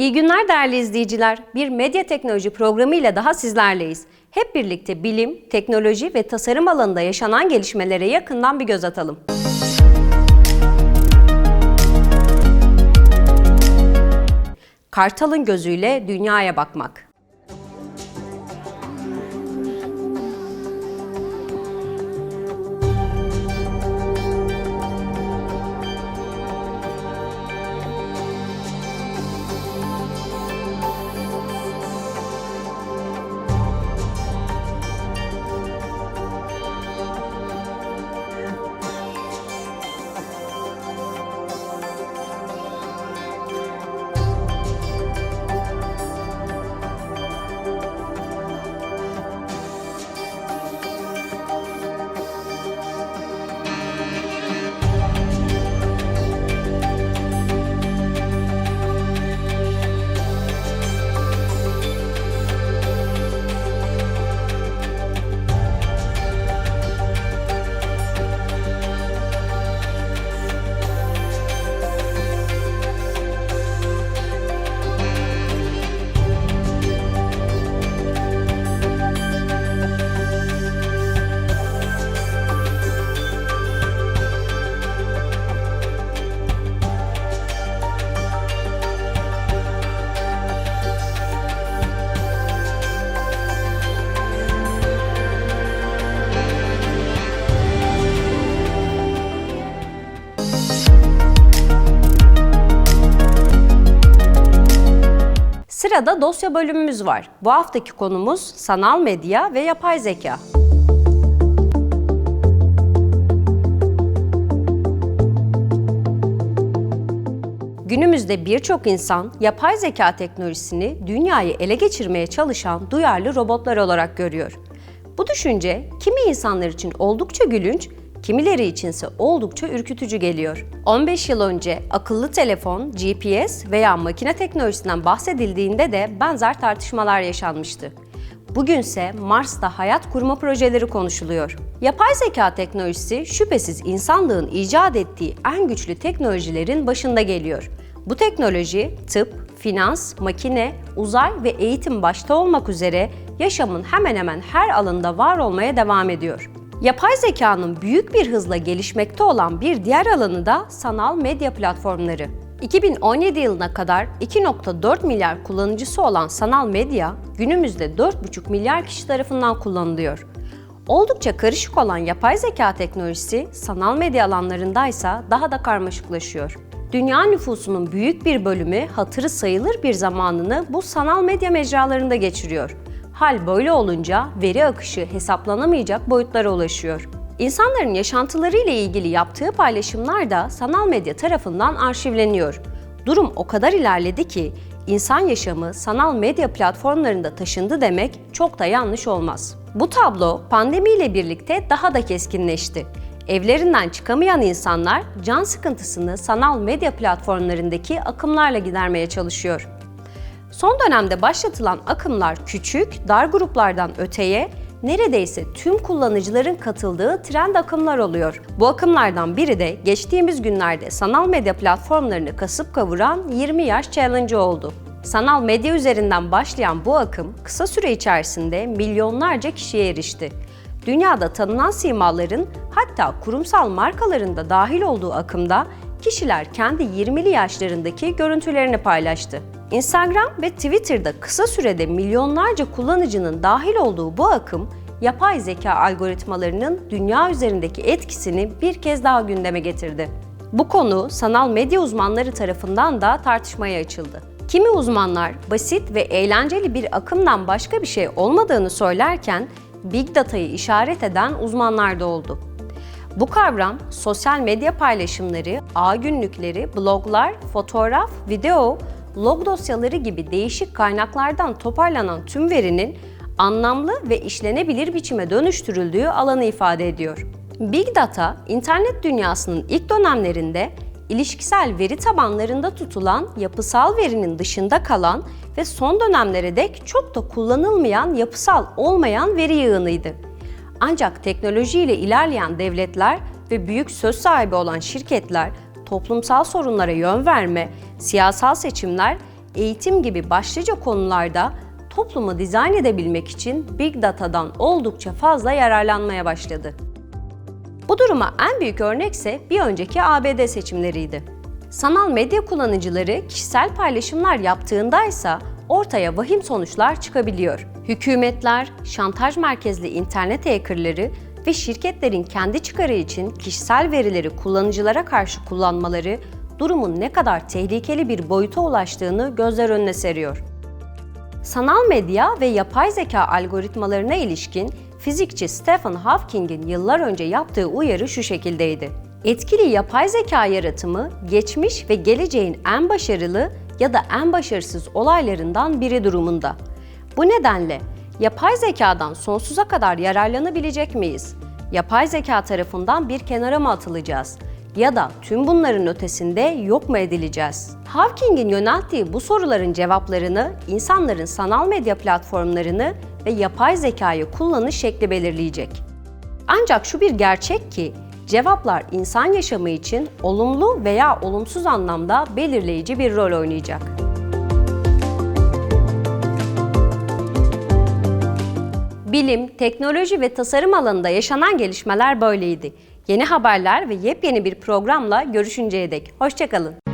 İyi günler değerli izleyiciler. Bir medya teknoloji programı ile daha sizlerleyiz. Hep birlikte bilim, teknoloji ve tasarım alanında yaşanan gelişmelere yakından bir göz atalım. Kartal'ın gözüyle dünyaya bakmak. Sırada dosya bölümümüz var. Bu haftaki konumuz sanal medya ve yapay zeka. Günümüzde birçok insan yapay zeka teknolojisini dünyayı ele geçirmeye çalışan duyarlı robotlar olarak görüyor. Bu düşünce kimi insanlar için oldukça gülünç, kimileri içinse oldukça ürkütücü geliyor. 15 yıl önce akıllı telefon, GPS veya makine teknolojisinden bahsedildiğinde de benzer tartışmalar yaşanmıştı. Bugünse Mars'ta hayat kurma projeleri konuşuluyor. Yapay zeka teknolojisi şüphesiz insanlığın icat ettiği en güçlü teknolojilerin başında geliyor. Bu teknoloji tıp, finans, makine, uzay ve eğitim başta olmak üzere yaşamın hemen hemen her alanında var olmaya devam ediyor. Yapay zekanın büyük bir hızla gelişmekte olan bir diğer alanı da sanal medya platformları. 2017 yılına kadar 2,4 milyar kullanıcısı olan sanal medya, günümüzde 4,5 milyar kişi tarafından kullanılıyor. Oldukça karışık olan yapay zeka teknolojisi sanal medya alanlarındaysa daha da karmaşıklaşıyor. Dünya nüfusunun büyük bir bölümü hatırı sayılır bir zamanını bu sanal medya mecralarında geçiriyor. Hal böyle olunca veri akışı hesaplanamayacak boyutlara ulaşıyor. İnsanların yaşantılarıyla ilgili yaptığı paylaşımlar da sanal medya tarafından arşivleniyor. Durum o kadar ilerledi ki insan yaşamı sanal medya platformlarında taşındı demek çok da yanlış olmaz. Bu tablo pandemiyle birlikte daha da keskinleşti. Evlerinden çıkamayan insanlar can sıkıntısını sanal medya platformlarındaki akımlarla gidermeye çalışıyor. Son dönemde başlatılan akımlar küçük, dar gruplardan öteye neredeyse tüm kullanıcıların katıldığı trend akımlar oluyor. Bu akımlardan biri de geçtiğimiz günlerde sanal medya platformlarını kasıp kavuran 20 yaş challenge oldu. Sanal medya üzerinden başlayan bu akım kısa süre içerisinde milyonlarca kişiye erişti. Dünyada tanınan simaların hatta kurumsal markaların da dahil olduğu akımda kişiler kendi 20'li yaşlarındaki görüntülerini paylaştı. Instagram ve Twitter'da kısa sürede milyonlarca kullanıcının dahil olduğu bu akım, yapay zeka algoritmalarının dünya üzerindeki etkisini bir kez daha gündeme getirdi. Bu konu sanal medya uzmanları tarafından da tartışmaya açıldı. Kimi uzmanlar basit ve eğlenceli bir akımdan başka bir şey olmadığını söylerken, Big Data'yı işaret eden uzmanlar da oldu. Bu kavram, sosyal medya paylaşımları, ağ günlükleri, bloglar, fotoğraf, video, log dosyaları gibi değişik kaynaklardan toparlanan tüm verinin anlamlı ve işlenebilir biçime dönüştürüldüğü alanı ifade ediyor. Big Data, internet dünyasının ilk dönemlerinde ilişkisel veri tabanlarında tutulan yapısal verinin dışında kalan ve son dönemlere dek çok da kullanılmayan yapısal olmayan veri yığınıydı. Ancak teknolojiyle ilerleyen devletler ve büyük söz sahibi olan şirketler toplumsal sorunlara yön verme, siyasal seçimler, eğitim gibi başlıca konularda toplumu dizayn edebilmek için Big Data'dan oldukça fazla yararlanmaya başladı. Bu duruma en büyük örnekse bir önceki ABD seçimleriydi. Sanal medya kullanıcıları kişisel paylaşımlar yaptığındaysa ortaya vahim sonuçlar çıkabiliyor. Hükümetler, şantaj merkezli internet hackerları ve şirketlerin kendi çıkarı için kişisel verileri kullanıcılara karşı kullanmaları durumun ne kadar tehlikeli bir boyuta ulaştığını gözler önüne seriyor. Sanal medya ve yapay zeka algoritmalarına ilişkin fizikçi Stephen Hawking'in yıllar önce yaptığı uyarı şu şekildeydi: etkili yapay zeka yaratımı, geçmiş ve geleceğin en başarılı ya da en başarısız olaylarından biri durumunda. Bu nedenle yapay zekadan sonsuza kadar yararlanabilecek miyiz? Yapay zeka tarafından bir kenara mı atılacağız? Ya da tüm bunların ötesinde yok mu edileceğiz? Hawking'in yönelttiği bu soruların cevaplarını insanların sanal medya platformlarını ve yapay zekayı kullanış şekli belirleyecek. Ancak şu bir gerçek ki, cevaplar insan yaşamı için olumlu veya olumsuz anlamda belirleyici bir rol oynayacak. Bilim, teknoloji ve tasarım alanında yaşanan gelişmeler böyleydi. Yeni haberler ve yepyeni bir programla görüşünceye dek hoşça kalın.